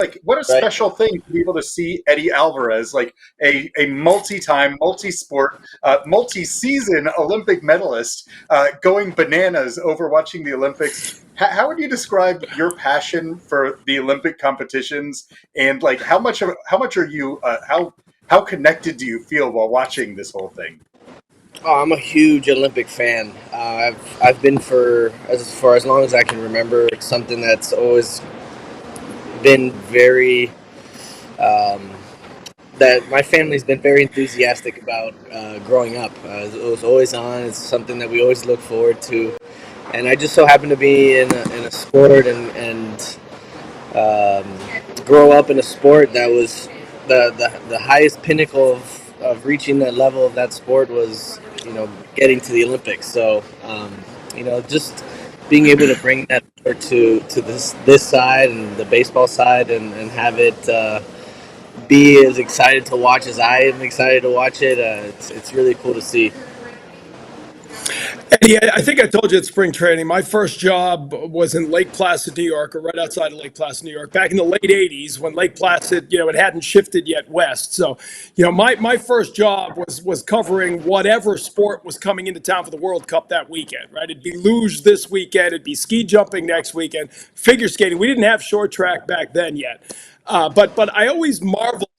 Like, what a right? special thing to be able to see Eddy Alvarez, like a multi-time, multi-sport, multi-season Olympic medalist, going bananas over watching the Olympics. How would you describe your passion for the Olympic competitions, and like how much are you how connected do you feel while watching this whole thing? Oh, I'm a huge Olympic fan. I've been for as long as I can remember. It's something that's always been very um, that my family's been very enthusiastic about growing up. It was always on. It's something that we always look forward to, and I just so happen to be in a sport and grow up in a sport that was the highest pinnacle of reaching that level of that sport was getting to the Olympics. So just being able to bring that over to this side and the baseball side and have it be as excited to watch as I am excited to watch it. It's really cool to see. Eddie, I think I told you at spring training, my first job was in Lake Placid, New York, or right outside of Lake Placid, New York, back in the late 80s when Lake Placid, it hadn't shifted yet west. So, my first job was covering whatever sport was coming into town for the World Cup that weekend, right? It'd be luge this weekend, it'd be ski jumping next weekend, figure skating. We didn't have short track back then yet. But I always marvel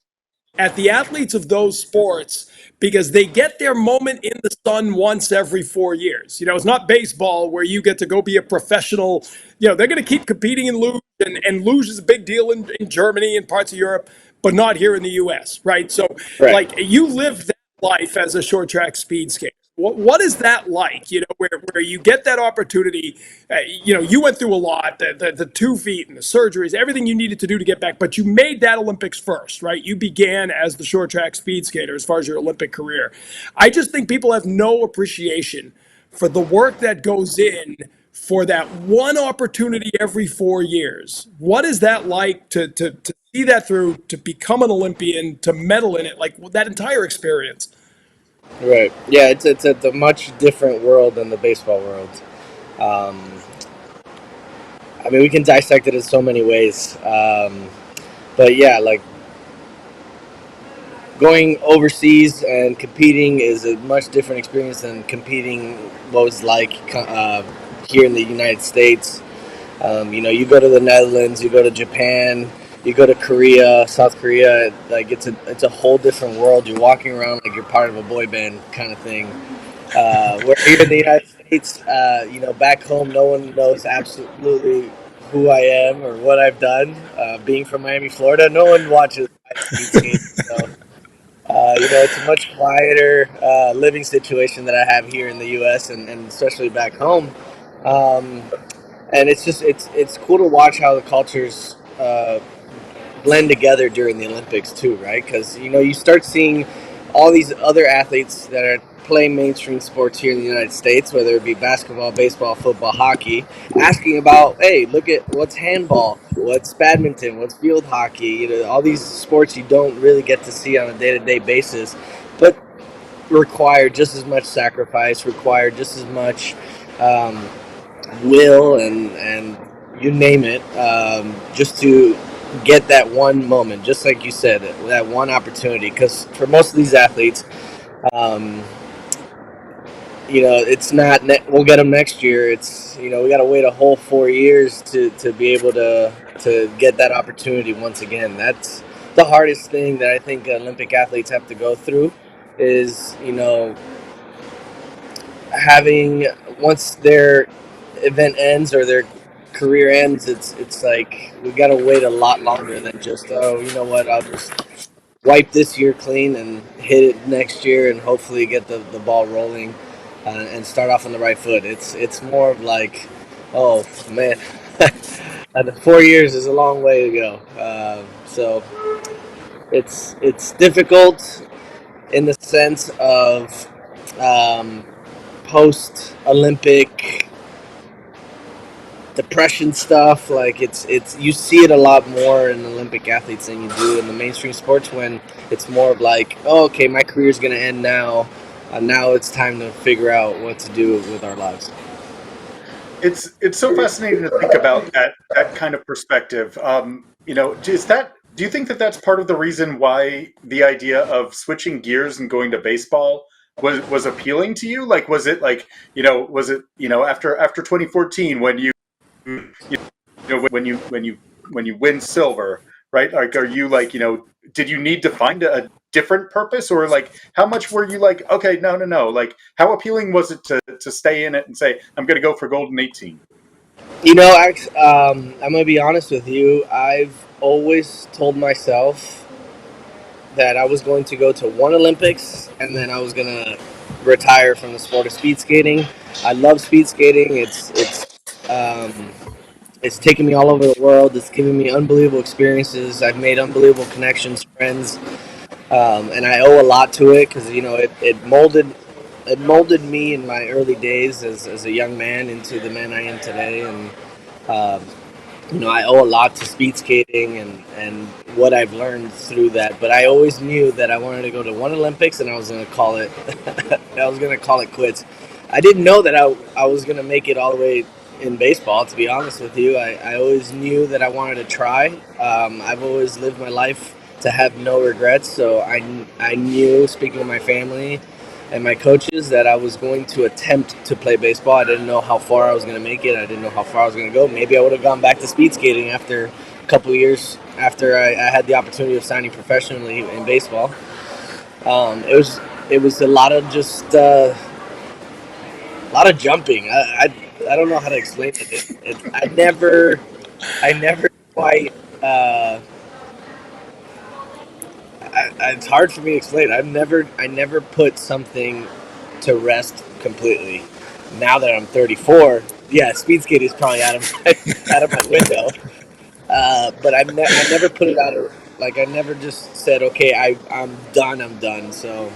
at the athletes of those sports because they get their moment in the sun once every 4 years. It's not baseball where you get to go be a professional. They're going to keep competing in luge, and luge is a big deal in Germany and parts of Europe, but not here in the U.S., right? So, Right. like, you live that life as a short track speed skater. What is that like? Where you get that opportunity. You went through a lot, the 2 feet and the surgeries, everything you needed to do to get back. But you made that Olympics first, right? You began as the short track speed skater as far as your Olympic career. I just think people have no appreciation for the work that goes in for that one opportunity every 4 years. What is that like to see that through, to become an Olympian, to medal in it, like that entire experience? Right. Yeah, it's a much different world than the baseball world. Um, I mean, we can dissect it in so many ways. But yeah, like going overseas and competing is a much different experience than competing what was like here in the United States. You go to the Netherlands, you go to Japan, you go to Korea, South Korea. Like it's a whole different world. You're walking around like you're part of a boy band kind of thing. Where here in the United States, back home, no one knows absolutely who I am or what I've done. Being from Miami, Florida, no one watches my speed skating. So, it's a much quieter living situation that I have here in the U.S. and especially back home. Um, and it's cool to watch how the cultures blend together during the Olympics too, right? Because you start seeing all these other athletes that are playing mainstream sports here in the United States, whether it be basketball, baseball, football, hockey, asking about, hey, look at what's handball, what's badminton, what's field hockey. All these sports you don't really get to see on a day-to-day basis, but require just as much sacrifice, require just as much um, will and you name it, just to get that one moment, just like you said, that one opportunity. Because for most of these athletes, um, it's not we'll get them next year. It's we got to wait a whole 4 years to be able to get that opportunity once again. That's the hardest thing that I think Olympic athletes have to go through is having once their event ends or their career ends, it's like we got to wait a lot longer than just you know what, I'll just wipe this year clean and hit it next year and hopefully get the ball rolling and start off on the right foot. It's more of like, oh man, 4 years is a long way to go. So it's difficult in the sense of um, post Olympic depression stuff. Like it's you see it a lot more in Olympic athletes than you do in the mainstream sports when it's more of like, oh, okay, my career's gonna end now. Now it's time to figure out what to do with our lives. It's so fascinating to think about that kind of perspective. Do you think that that's part of the reason why the idea of switching gears and going to baseball was appealing to you? Like, was it like, was it, after 2014 when when you win silver, right? Like, are you like, did you need to find a different purpose, or like how much were you like, okay, no, like how appealing was it to stay in it and say, I'm going to go for golden 18? I'm gonna be honest with you. I've always told myself that I was going to go to one Olympics and then I was gonna retire from the sport of speed skating. I love speed skating. It's taken me all over the world. It's given me unbelievable experiences. I've made unbelievable connections, friends, and I owe a lot to it because it molded me in my early days as a young man into the man I am today. And um, I owe a lot to speed skating and what I've learned through that. But I always knew that I wanted to go to one Olympics, and I was going to call it. I was going to call it quits. I didn't know that I was going to make it all the way in baseball. To be honest with you, I always knew that I wanted to try. I've always lived my life to have no regrets. So I knew, speaking to my family and my coaches, that I was going to attempt to play baseball. I didn't know how far I was going to make it. I didn't know how far I was going to go. Maybe I would have gone back to speed skating after a couple of years after I had the opportunity of signing professionally in baseball. It was a lot of just a lot of jumping. I don't know how to explain it. I never quite. It's hard for me to explain. I never put something to rest completely. Now that I'm 34, yeah, speed skating is probably out of my, out of my window. But I never put it out of, like, I never just said, okay, I'm done. I'm done. So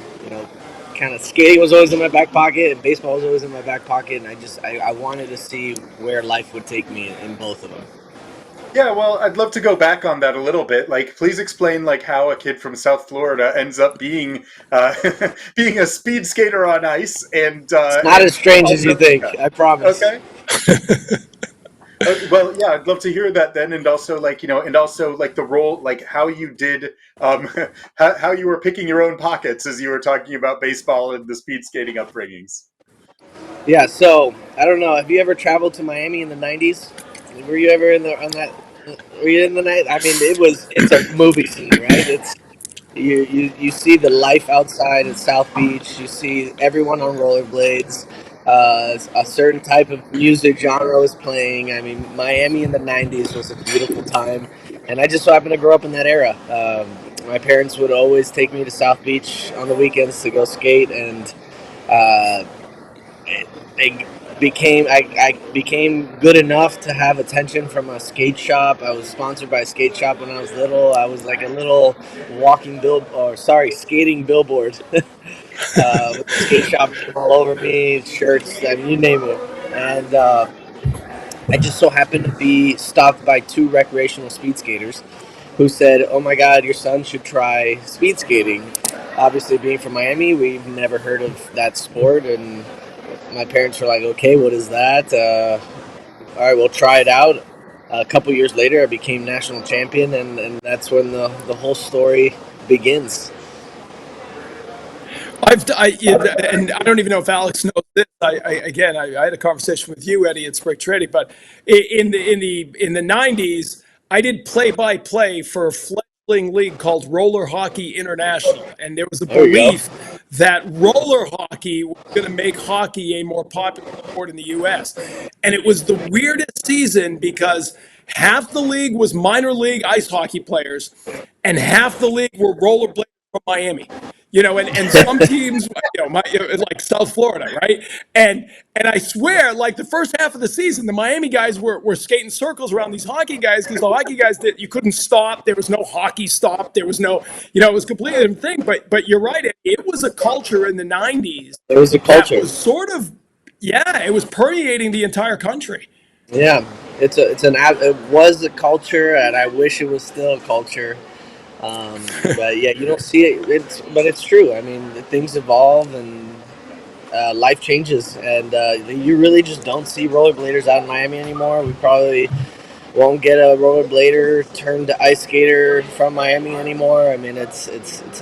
kind of skating was always in my back pocket, and baseball was always in my back pocket, and I wanted to see where life would take me in both of them. Yeah, well, I'd love to go back on that a little bit. Like, please explain like how a kid from South Florida ends up being being a speed skater on ice It's not and as strange as also, you think. I promise. okay. Well, yeah, I'd love to hear that then, and also like and also like the role, like how you did, um, how you were picking your own pockets as you were talking about baseball and the speed skating upbringings. Yeah, so I don't know. Have you ever traveled to Miami in the '90s? Were you ever in the on that? Were you in the night? I mean, it's a movie scene, right? You see the life outside at South Beach. You see everyone on rollerblades. A certain type of music genre was playing. I mean, Miami in the '90s was a beautiful time, and I just so happened to grow up in that era. My parents would always take me to South Beach on the weekends to go skate, and uh, it I became good enough to have attention from a skate shop. I was sponsored by a skate shop when I was little. I was like a little skating billboard with the skate shop name all over me, shirts, I mean, you name it. And I just so happened to be stopped by two recreational speed skaters who said, "Oh my God, your son should try speed skating." Obviously, being from Miami, we've never heard of that sport, and my parents were like, "Okay, what is that? All right, we'll try it out." A couple years later, I became national champion, and that's when the whole story begins. And I don't even know if Alex knows this. I had a conversation with you, Eddie, at spring training, but in the '90s, I did play by play for a fledgling league called Roller Hockey International, and there was a There we go. belief that roller hockey was going to make hockey a more popular sport in the U.S. And it was the weirdest season because half the league was minor league ice hockey players, and half the league were rollerbladers from Miami. And some teams, like South Florida, right? And I swear, like the first half of the season, the Miami guys were skating circles around these hockey guys because the hockey guys you couldn't stop. There was no hockey stop. There was no, it was a completely different thing. But you're right, it was a culture in the '90s It was a that culture. was sort of, yeah, it was permeating the entire country. Yeah, it was a culture, and I wish it was still a culture. But yeah, you don't see it. But it's true. I mean, things evolve and life changes, and you really just don't see rollerbladers out in Miami anymore. We probably won't get a rollerblader turned to ice skater from Miami anymore. I mean, it's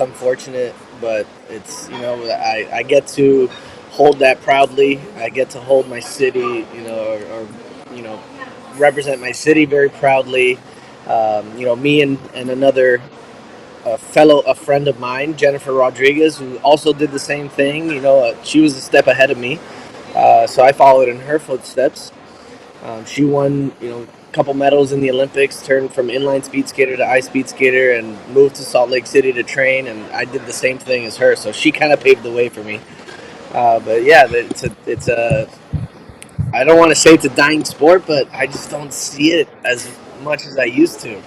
unfortunate, but it's, I get to hold that proudly. I get to hold my city, or represent my city very proudly. Me and another a friend of mine, Jennifer Rodriguez, who also did the same thing. She was a step ahead of me, so I followed in her footsteps. She won, a couple medals in the Olympics, turned from inline speed skater to ice speed skater, and moved to Salt Lake City to train. And I did the same thing as her, so she kind of paved the way for me. But yeah, it's a I don't want to say it's a dying sport, but I just don't see it as much as I used to.